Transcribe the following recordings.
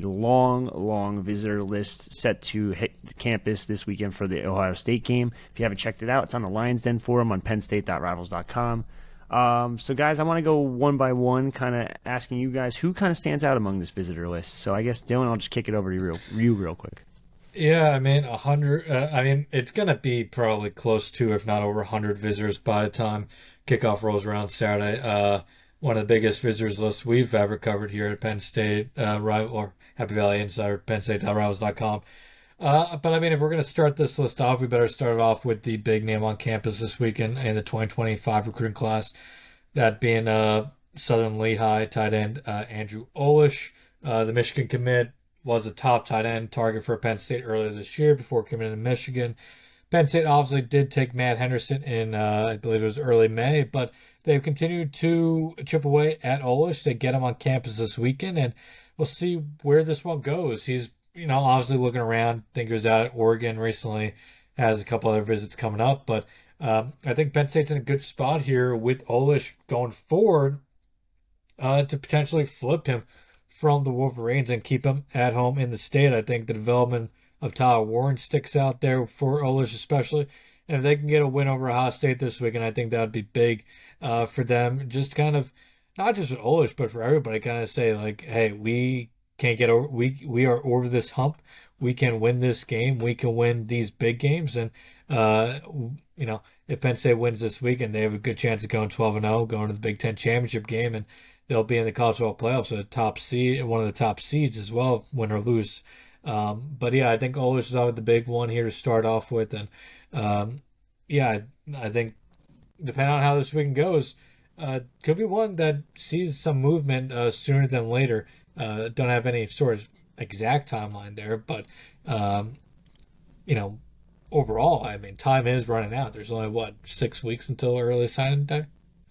a long visitor list set to hit campus this weekend for the Ohio State game. If you haven't checked it out, it's on the Lions Den forum on pennstate.rivals.com. So, guys, I want to go one by one, kind of asking you guys who kind of stands out among this visitor list. So, I guess, Dylan, I'll just kick it over to you real quick. Yeah, I mean, 100. It's gonna be probably close to, if not over 100 visitors by the time kickoff rolls around Saturday. One of the biggest visitors lists we've ever covered here at Penn State, or Happy Valley Insider, pennstate.rivals.com. But I mean, if we're gonna start this list off, we better start it off with the big name on campus this weekend in the 2025 recruiting class. That being Southern Lehigh tight end Andrew Oish, the Michigan commit was a top tight end target for Penn State earlier this year before coming to Michigan. Penn State obviously did take Matt Henderson in, I believe it was early May, but they've continued to chip away at Oish. They get him on campus this weekend, and we'll see where this one goes. He's, obviously looking around. I think he was out at Oregon recently, has a couple other visits coming up, but I think Penn State's in a good spot here with Oish going forward to potentially flip him from the Wolverines and keep him at home in the state. I think the development of Tyler Warren sticks out there for Oish especially. And if they can get a win over Ohio State this weekend, I think that would be big for them. Just kind of, not just with Oish, but for everybody, kind of say like, hey, we can't get over, we are over this hump. We can win this game. We can win these big games. And, if Penn State wins this weekend, they have a good chance of going 12-0, going to the Big Ten championship game, and they'll be in the college football playoffs, so top seed, one of the top seeds as well, win or lose. But yeah, I think Oish is always the big one here to start off with, and I think depending on how this weekend goes, could be one that sees some movement sooner than later. Don't have any sort of exact timeline there, but overall, I mean, time is running out. There's only 6 weeks until early signing day.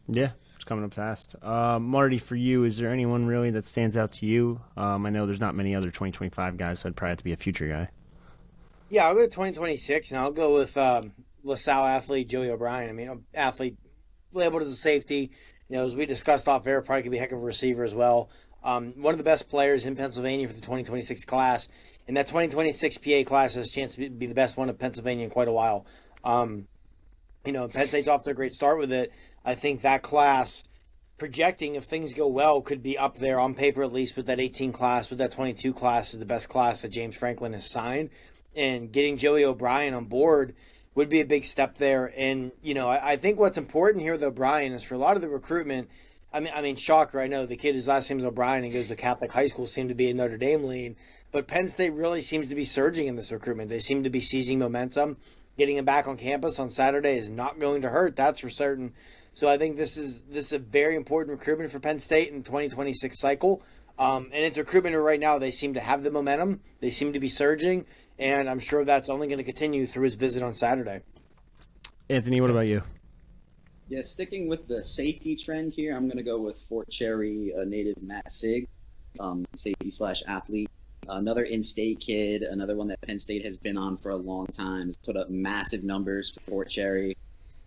Yeah, it's coming up fast. Marty, for you, is there anyone really that stands out to you? I know there's not many other 2025 guys, so I'd probably have to be a future guy. Yeah, I'll go to 2026, and I'll go with LaSalle athlete Joey O'Brien. I mean, athlete labeled as a safety. As we discussed off air, probably could be a heck of a receiver as well. One of the best players in Pennsylvania for the 2026 class. And that 2026 PA class has a chance to be the best one of Pennsylvania in quite a while. Penn State's off to a great start with it. I think that class, projecting if things go well, could be up there on paper at least with that 18 class, with that 22 class is the best class that James Franklin has signed. And getting Joey O'Brien on board would be a big step there. And, I think what's important here with O'Brien is for a lot of the recruitment, I mean, shocker, I know the kid, his last name is O'Brien and goes to Catholic high school, seemed to be a Notre Dame lean. But Penn State really seems to be surging in this recruitment. They seem to be seizing momentum. Getting him back on campus on Saturday is not going to hurt, that's for certain. So I think this is a very important recruitment for Penn State in the 2026 cycle. And it's recruitment where right now they seem to have the momentum. They seem to be surging. And I'm sure that's only going to continue through his visit on Saturday. Anthony, what about you? Yeah, sticking with the safety trend here, I'm going to go with Fort Cherry native Matt Sig, safety/athlete. Another in-state kid, another one that Penn State has been on for a long time. He's put up massive numbers for Fort Cherry.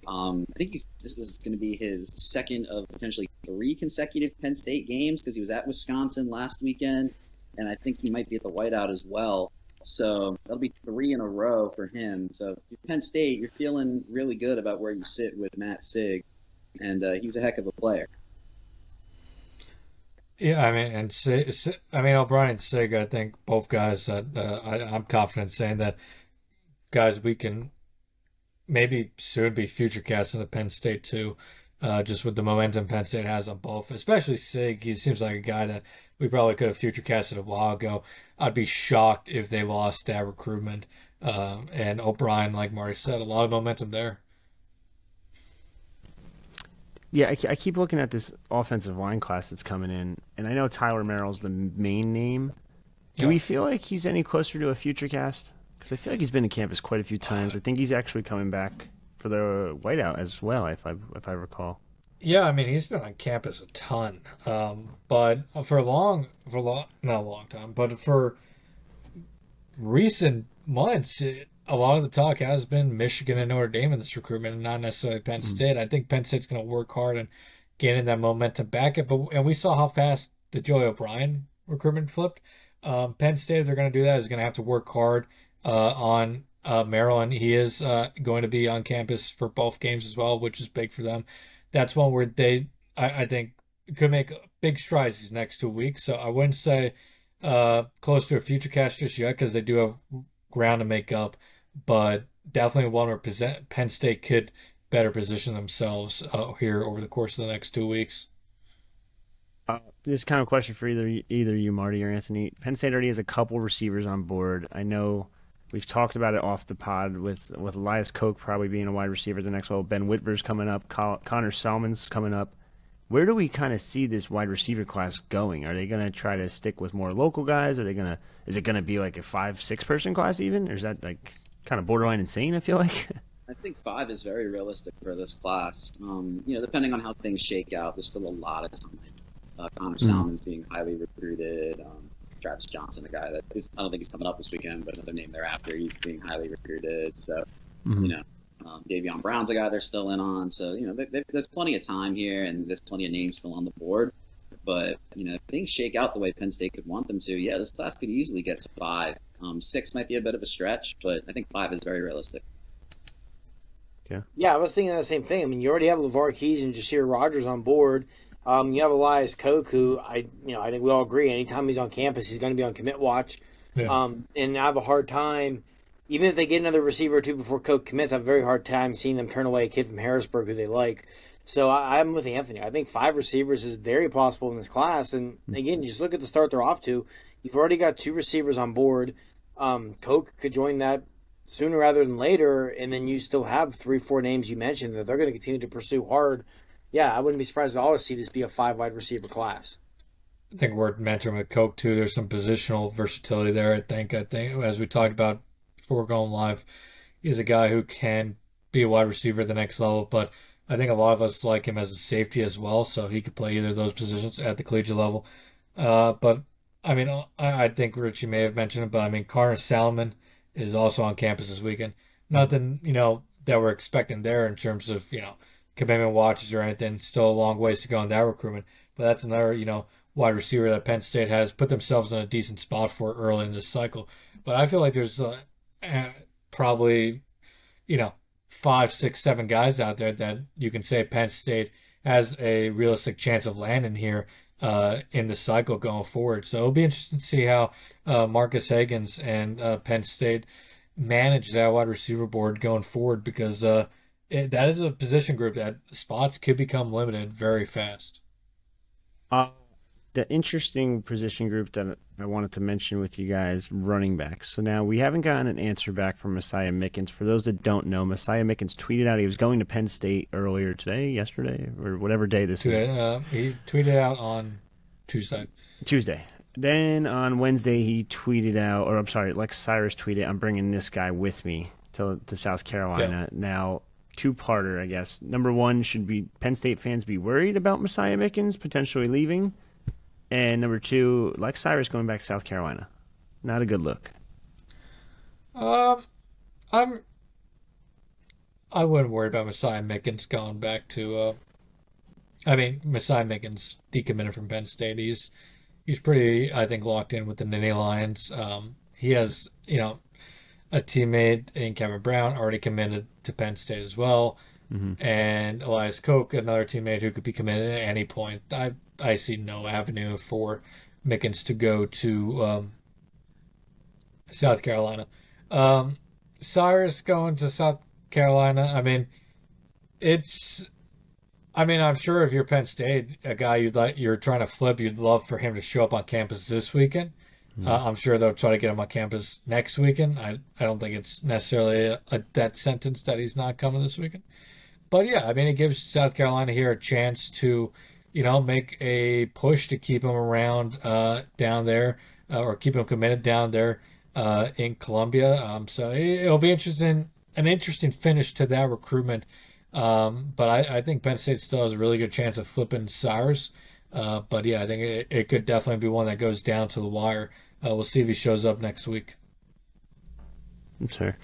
I think this is going to be his second of potentially 3 consecutive Penn State games because he was at Wisconsin last weekend, and I think he might be at the whiteout as well. So that'll be 3 in a row for him. So if you're Penn State, you're feeling really good about where you sit with Matt Sig, and he's a heck of a player. Yeah, I mean, O'Brien and Sig, I think both guys that I'm confident saying that guys we can maybe soon be future casts in the Penn State too, just with the momentum Penn State has on both, especially Sig. He seems like a guy that we probably could have future casted a while ago. I'd be shocked if they lost that recruitment. And O'Brien, like Marty said, a lot of momentum there. Yeah, I keep looking at this offensive line class that's coming in, and I know Tyler Merrill's the main name. Do we feel like he's any closer to a future cast? Because I feel like he's been to campus quite a few times. I think he's actually coming back for the whiteout as well, if I recall. Yeah, I mean, he's been on campus a ton. But for not a long time, but for recent months, a lot of the talk has been Michigan and Notre Dame in this recruitment and not necessarily Penn State. I think Penn State's going to work hard and getting that momentum back. And we saw how fast the Joey O'Brien recruitment flipped. Penn State, if they're going to do that, is going to have to work hard on Maryland. He is going to be on campus for both games as well, which is big for them. That's one where I think, could make big strides these next 2 weeks. So I wouldn't say close to a future cast just yet because they do have ground to make up, but definitely one where Penn State could better position themselves here over the course of the next 2 weeks. This is kind of a question for either you, Marty, or Anthony. Penn State already has a couple receivers on board. I know we've talked about it off the pod with Elias Koch probably being a wide receiver at the next level. Ben Whitver's coming up. Connor Salmon's coming up. Where do we kind of see this wide receiver class going? Are they going to try to stick with more local guys? Is it going to be like a 5-6 person class even? Or is that like kind of borderline insane, I feel like? I think 5 is very realistic for this class. Depending on how things shake out, there's still a lot of time. Connor Salmon's being highly recruited. Travis Johnson, a guy that I don't think he's coming up this weekend, but another name thereafter, he's being highly recruited. So, Davion Brown's a guy they're still in on. So, there's plenty of time here, and there's plenty of names still on the board. But, if things shake out the way Penn State could want them to, yeah, this class could easily get to 5. 6 might be a bit of a stretch, but I think 5 is very realistic. Yeah, I was thinking the same thing. I mean, you already have LeVar Keys and Jasir Rogers on board. You have Elias Koch, who I think we all agree, anytime he's on campus, he's going to be on commit watch. Yeah. And I have a hard time, even if they get another receiver or two before Koch commits, I have a very hard time seeing them turn away a kid from Harrisburg who they like. So I'm with Anthony. I think 5 receivers is very possible in this class. And again, just look at the start they're off to. You've already got 2 receivers on board. Koch could join that sooner rather than later, and then you still have 3-4 names you mentioned that they're going to continue to pursue hard. Yeah, I wouldn't be surprised at all to see this be a 5 wide receiver class. I think worth mentioning with Koch too, there's some positional versatility there. I think as we talked about before going live, he's a guy who can be a wide receiver at the next level, but I think a lot of us like him as a safety as well, so he could play either of those positions at the collegiate level. But I mean, I think Richie may have mentioned it, but I mean, Connor Salmon is also on campus this weekend. Nothing, that we're expecting there in terms of, commitment watches or anything. Still a long ways to go in that recruitment. But that's another, wide receiver that Penn State has put themselves in a decent spot for early in this cycle. But I feel like there's probably, 5, 6, 7 guys out there that you can say Penn State has a realistic chance of landing here in the cycle going forward. So it'll be interesting to see how Marcus Higgins and Penn State manage that wide receiver board going forward, because that is a position group that spots could become limited very fast. The interesting position group that I wanted to mention with you guys, running backs. So now we haven't gotten an answer back from Messiah Mickens. For those that don't know, Messiah Mickens tweeted out he was going to Penn State earlier today, yesterday, or whatever day this is. He tweeted out on Tuesday. Then on Wednesday he tweeted out, or I'm sorry, like Cyrus tweeted, I'm bringing this guy with me to South Carolina. Yeah. Now, two-parter, I guess. Number one, should be Penn State fans be worried about Messiah Mickens potentially leaving? And number two, like Cyrus going back to South Carolina. Not a good look. I wouldn't worry about Messiah Mickens going back to Messiah Mickens decommitted from Penn State. He's pretty, I think, locked in with the Nittany Lions. He has, a teammate in Kevin Brown already committed to Penn State as well. Mm-hmm. And Elias Koch, another teammate who could be committed at any point. I see no avenue for Mickens to go to South Carolina. Cyrus going to South Carolina, I'm sure if you're Penn State, a guy you're trying to flip, you'd love for him to show up on campus this weekend. Mm-hmm. I'm sure they'll try to get him on campus next weekend. I don't think it's necessarily a death sentence that he's not coming this weekend. But yeah, it gives South Carolina here a chance to, make a push to keep him around down there, or keep him committed down there in Columbia. So it'll be an interesting finish to that recruitment. But I think Penn State still has a really good chance of flipping Cyrus. But yeah, I think it could definitely be one that goes down to the wire. We'll see if he shows up next week. Sure.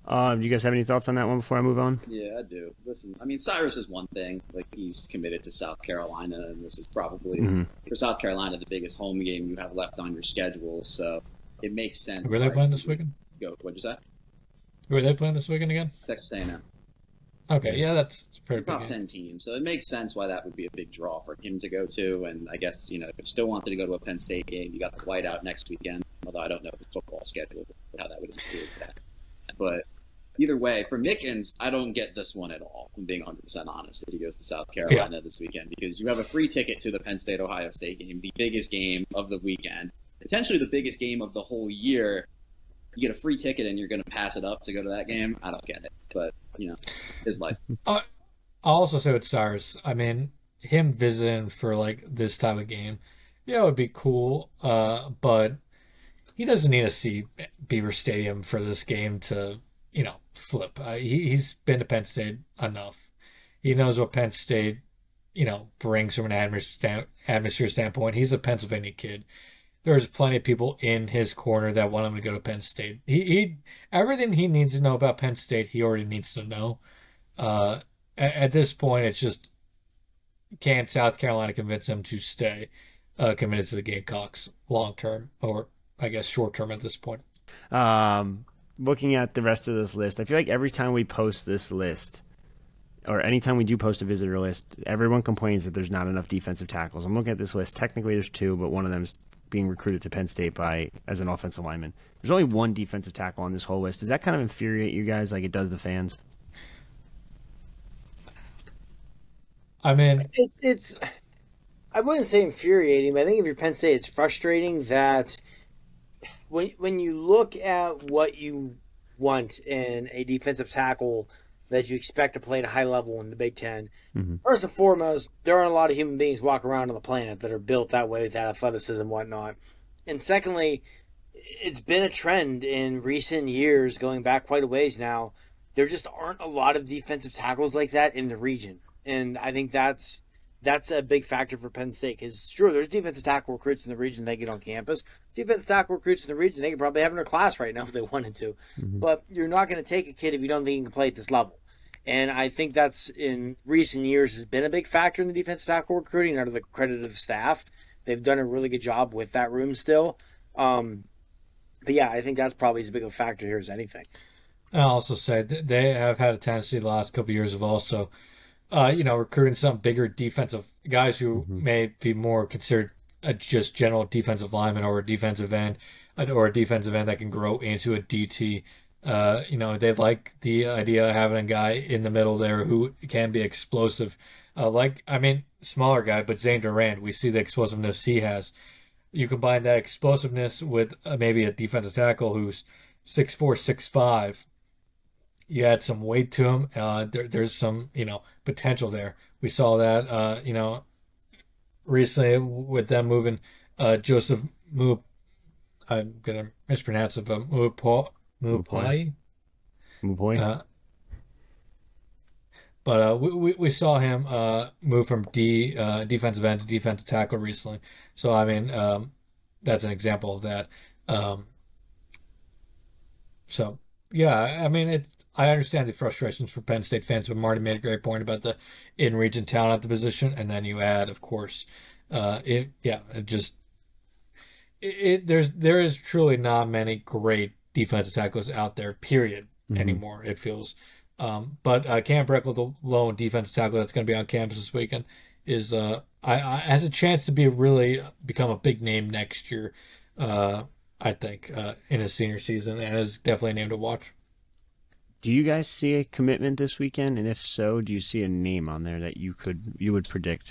Do you guys have any thoughts on that one before I move on? Yeah, I do. Listen, I mean, Cyrus is one thing. Like, he's committed to South Carolina, and this is probably, for South Carolina, the biggest home game you have left on your schedule. So it makes sense. Where are they playing this weekend? Go. What'd you say? Where are they playing this weekend again? Texas A&M. Okay, yeah, that's pretty Top big. 10 team. So it makes sense why that would be a big draw for him to go to. And I guess, if you still wanted to go to a Penn State game, you got the whiteout next weekend. Although I don't know his football schedule, how that would include that. But either way, for Mickens, I don't get this one at all, if I'm being 100% honest, if he goes to South Carolina this weekend, because you have a free ticket to the Penn State-Ohio State game, the biggest game of the weekend, potentially the biggest game of the whole year. You get a free ticket and you're going to pass it up to go to that game? I don't get it, but, his life. I'll also say with Cyrus, I mean, him visiting for, like, this type of game, yeah, it would be cool, but he doesn't need to see Beaver Stadium for this game to, flip. He's been to Penn State enough. He knows what Penn State, brings from an atmosphere standpoint. He's a Pennsylvania kid. There's plenty of people in his corner that want him to go to Penn State. He everything he needs to know about Penn State, he already needs to know. At this point, it's just, can South Carolina convince him to stay committed to the Gamecocks long term, or I guess short term at this point? Looking at the rest of this list, I feel like every time we post this list, or anytime we do post a visitor list, everyone complains that there's not enough defensive tackles. I'm looking at this list. Technically, there's 2, but one of them is being recruited to Penn State as an offensive lineman. There's only 1 defensive tackle on this whole list. Does that kind of infuriate you guys like it does the fans? I mean, it's I wouldn't say infuriating, but I think if you're Penn State, it's frustrating that when you look at what you want in a defensive tackle that you expect to play at a high level in the Big Ten, first and foremost, there aren't a lot of human beings walking around on the planet that are built that way with that athleticism and whatnot. And secondly, it's been a trend in recent years, going back quite a ways now. There just aren't a lot of defensive tackles like that in the region. And I think that's a big factor for Penn State, because sure, there's defensive tackle recruits in the region they get on campus. Defensive tackle recruits in the region they could probably have in their class right now if they wanted to. But you're not going to take a kid if you don't think he can play at this level. And I think that's, in recent years, has been a big factor in the defensive tackle recruiting, under the credit of the staff. They've done a really good job with that room still. But yeah, I think that's probably as big of a factor here as anything. I'll also say they have had a tendency the last couple of years of also, recruiting some bigger defensive guys who may be more considered just general defensive lineman, or a defensive end, that can grow into a DT. They like the idea of having a guy in the middle there who can be explosive. Smaller guy, but Zane Durant, we see the explosiveness he has. You combine that explosiveness with maybe a defensive tackle who's 6'4", 6'5". You add some weight to him. There's some, potential there. We saw that, recently with them moving Joseph Mu. I'm gonna mispronounce it, but Mupai. But we saw him move from defensive end to defensive tackle recently. So I mean, that's an example of that. So yeah, I mean, I understand the frustrations for Penn State fans, but Marty made a great point about the in-region talent at the position, and then you add, of course, there is truly not many great defensive tackles out there, period, anymore, it feels. But Cam Breckle, the lone defensive tackle that's going to be on campus this weekend, has a chance to become a big name next year, I think, in his senior season, and is definitely a name to watch. Do you guys see a commitment this weekend? And if so, do you see a name on there that you would predict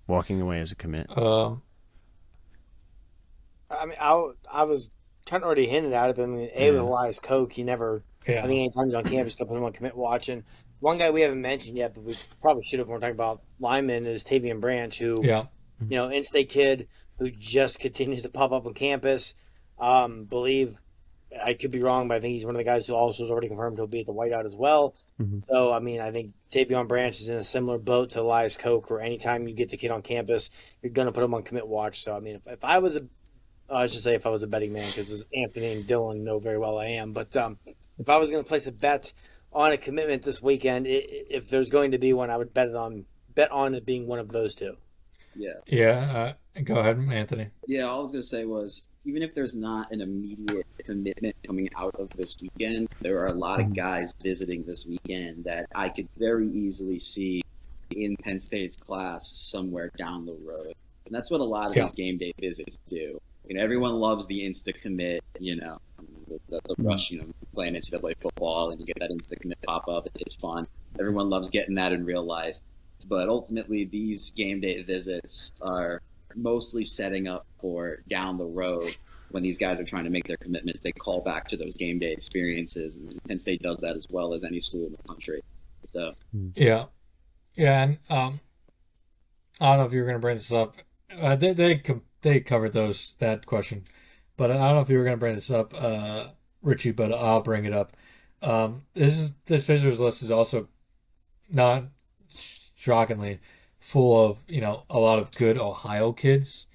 walking away as a commit? I mean, I was kind of already hinted at it, but I mean, with Elias Koch, he never. Yeah. I think anytime he's on campus, he'll put him on commit watch. And one guy we haven't mentioned yet, but we probably should have when we're talking about linemen, is Tavian Branch, who, in-state kid who just continues to pop up on campus. Believe, I could be wrong, but I think he's one of the guys who also is already confirmed he'll be at the whiteout as well. So, I mean, I think Tavion Branch is in a similar boat to Elias Koch, where anytime you get the kid on campus, you're going to put him on commit watch. So, I mean, if I should say if I was a betting man, because as Anthony and Dylan know very well I am. But if I was going to place a bet on a commitment this weekend, if there's going to be one, I would bet on it being one of those two. Yeah. Yeah, go ahead, Anthony. Yeah, all I was going to say was, even if there's not an immediate commitment coming out of this weekend, there are a lot of guys visiting this weekend that I could very easily see in Penn State's class somewhere down the road. And that's what a lot of these game day visits do. Everyone loves the insta commit, the rush, playing NCAA football and you get that insta commit pop up. It's fun. Everyone loves getting that in real life. But ultimately, these game day visits are mostly setting up for down the road when these guys are trying to make their commitments. They call back to those game day experiences, and Penn State does that as well as any school in the country. So yeah, and I don't know if you were going to bring this up. They covered that question, but I don't know if you were going to bring this up, Richie. But I'll bring it up. This visitors list is also not shockingly full of a lot of good Ohio kids.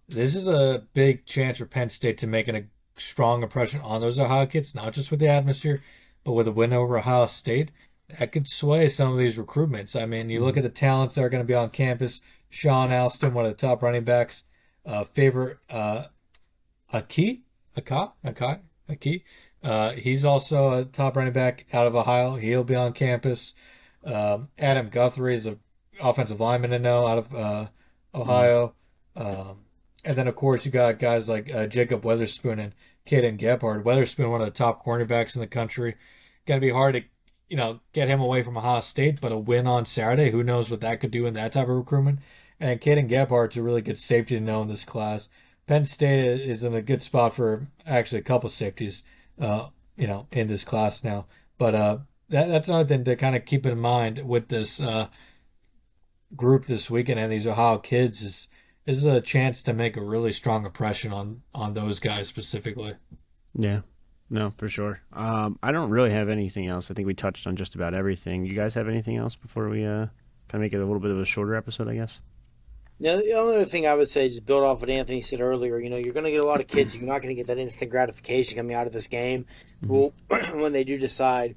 This is a big chance for Penn State to make a strong impression on those Ohio kids, not just with the atmosphere, but with a win over Ohio State. That could sway some of these recruitments. I mean, you look at the talents that are going to be on campus. Sean Alston, one of the top running backs. Favorite Aki. He's also a top running back out of Ohio. He'll be on campus. Adam Guthrie is an offensive lineman to know out of Ohio. And then, of course, you got guys like Jacob Weatherspoon and Caden Gebhard. Weatherspoon, one of the top cornerbacks in the country. Going to be hard to, get him away from Ohio State, but a win on Saturday, who knows what that could do in that type of recruitment. And Caden Gebhard's a really good safety to know in this class. Penn State is in a good spot for actually a couple safeties, in this class now. But that's another thing to kind of keep in mind with this group this weekend and these Ohio kids is a chance to make a really strong impression on those guys specifically. Yeah, no, for sure. I don't really have anything else. I think we touched on just about everything. You guys have anything else before we kind of make it a little bit of a shorter episode, I guess? Now, the only other thing I would say is just build off what Anthony said earlier. You're going to get a lot of kids. You're not going to get that instant gratification coming out of this game. Well, when they do decide,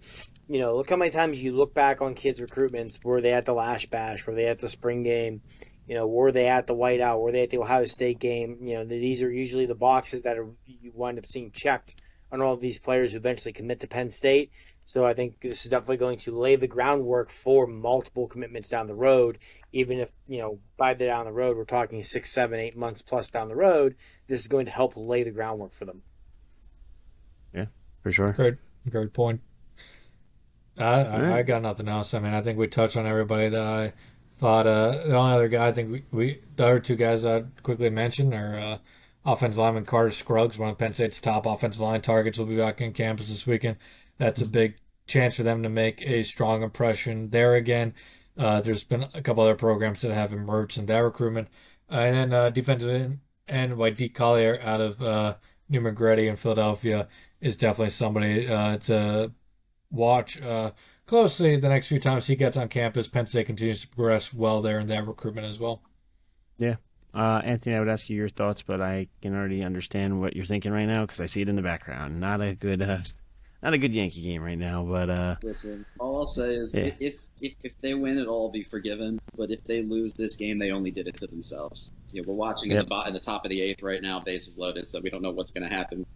look how many times you look back on kids' recruitments. Were they at the Lash Bash? Were they at the spring game? Were they at the Whiteout? Were they at the Ohio State game? These are usually the boxes that you wind up seeing checked on all of these players who eventually commit to Penn State. So I think this is definitely going to lay the groundwork for multiple commitments down the road. Even if, by the down the road, we're talking 6, 7, 8 months plus down the road, this is going to help lay the groundwork for them. Yeah, for sure. Great point. I got nothing else. I mean, I think we touched on everybody that I thought. The only other guy I think the other two guys I'd quickly mention are offensive lineman Carter Scruggs, one of Penn State's top offensive line targets, will be back on campus this weekend. That's a big chance for them to make a strong impression there again. There's been a couple other programs that have emerged in that recruitment. And then defensive end Deke Collier out of New McGrady in Philadelphia is definitely somebody to watch closely the next few times he gets on campus. Penn State continues to progress well there in that recruitment as well. Yeah. Anthony, I would ask you your thoughts, but I can already understand what you're thinking right now because I see it in the background. Not a good Yankee game right now, but listen, all I'll say is if they win, it'll all be forgiven. But if they lose this game, they only did it to themselves. We're watching in the top of the 8th right now, bases loaded, so we don't know what's going to happen.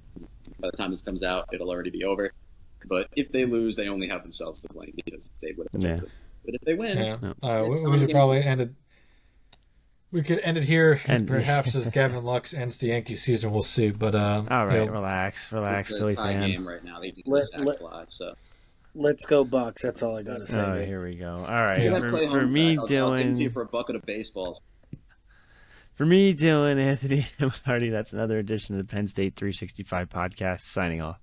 By the time this comes out, it'll already be over. But if they lose, they only have themselves to blame because they would have checked it. But if they win, we should probably end it. We could end it here, and perhaps as Gavin Lux ends the Yankee season, we'll see. But all right, relax, it's Philly a tie fan. game right now. They just sacked live, so. Let's go Bucks. That's all I gotta say. Oh, here we go. All right, For me, Dylan, I'll give it to you for a bucket of baseballs. For me, Dylan, Anthony, Marty, that's another edition of the Penn State 365 podcast. Signing off.